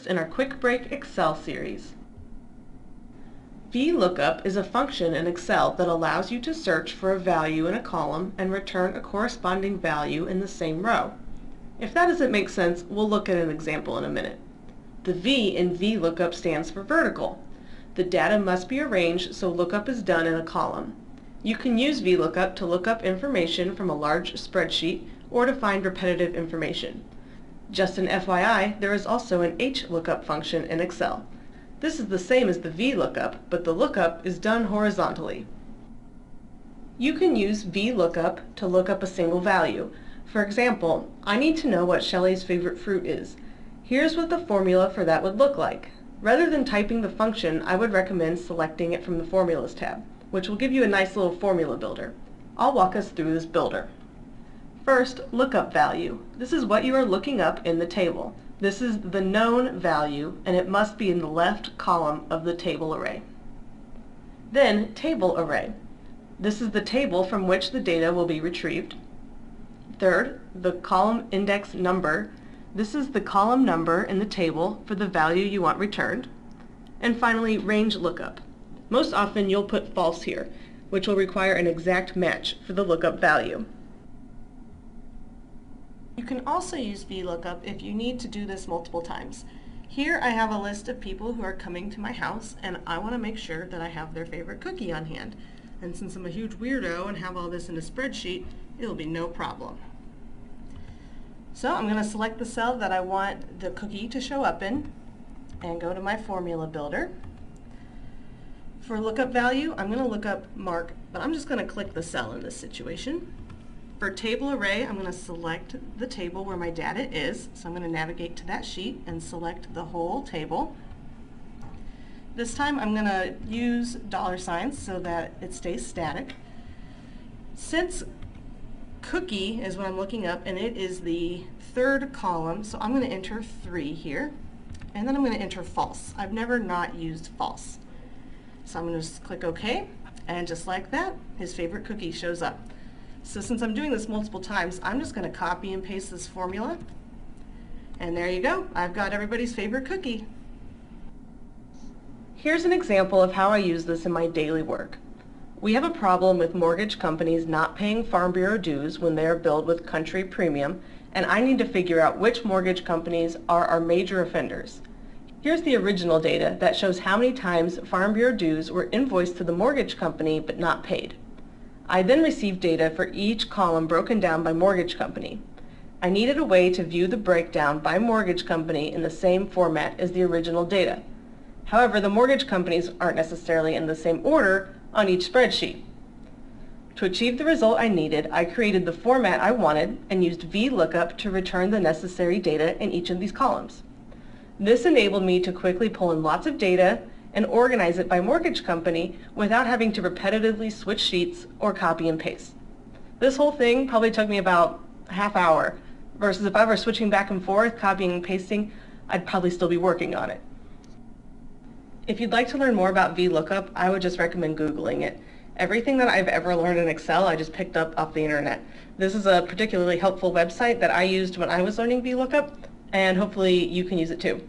first in our Quick Break Excel series. VLOOKUP is a function in Excel that allows you to search for a value in a column and return a corresponding value in the same row. If that doesn't make sense, we'll look at an example in a minute. The V in VLOOKUP stands for vertical. The data must be arranged so lookup is done in a column. You can use VLOOKUP to look up information from a large spreadsheet or to find repetitive information. Just an FYI, there is also an HLOOKUP function in Excel. This is the same as the VLOOKUP, but the lookup is done horizontally. You can use VLOOKUP to look up a single value. For example, I need to know what Shelley's favorite fruit is. Here's what the formula for that would look like. Rather than typing the function, I would recommend selecting it from the Formulas tab, which will give you a nice little formula builder. I'll walk us through this builder. First, lookup value. This is what you are looking up in the table. This is the known value, and it must be in the left column of the table array. Then, table array. This is the table from which the data will be retrieved. Third, the column index number. This is the column number in the table for the value you want returned. And finally, range lookup. Most often you'll put false here, which will require an exact match for the lookup value. You can also use VLOOKUP if you need to do this multiple times. Here I have a list of people who are coming to my house, and I want to make sure that I have their favorite cookie on hand. And since I'm a huge weirdo and have all this in a spreadsheet, it'll be no problem. So I'm going to select the cell that I want the cookie to show up in and go to my formula builder. For lookup value, I'm going to look up Mark, but I'm just going to click the cell in this situation. For table array, I'm going to select the table where my data is, so I'm going to navigate to that sheet and select the whole table. This time I'm going to use $signs so that it stays static. Since cookie is what I'm looking up, and it is the third column, so I'm going to enter 3 here, and then I'm going to enter false. I've never not used false. So I'm going to just click OK, and just like that, his favorite cookie shows up. So since I'm doing this multiple times, I'm just going to copy and paste this formula, and there you go. I've got everybody's favorite cookie. Here's an example of how I use this in my daily work. We have a problem with mortgage companies not paying Farm Bureau dues when they are billed with country premium, and I need to figure out which mortgage companies are our major offenders. Here's the original data that shows how many times Farm Bureau dues were invoiced to the mortgage company but not paid. I then received data for each column broken down by mortgage company. I needed a way to view the breakdown by mortgage company in the same format as the original data. However, the mortgage companies aren't necessarily in the same order on each spreadsheet. To achieve the result I needed, I created the format I wanted and used VLOOKUP to return the necessary data in each of these columns. This enabled me to quickly pull in lots of data and organize it by mortgage company without having to repetitively switch sheets or copy and paste. This whole thing probably took me about a half hour, versus if I were switching back and forth, copying and pasting, I'd probably still be working on it. If you'd like to learn more about VLOOKUP, I would just recommend Googling it. Everything that I've ever learned in Excel, I just picked up off the internet. This is a particularly helpful website that I used when I was learning VLOOKUP, and hopefully you can use it too.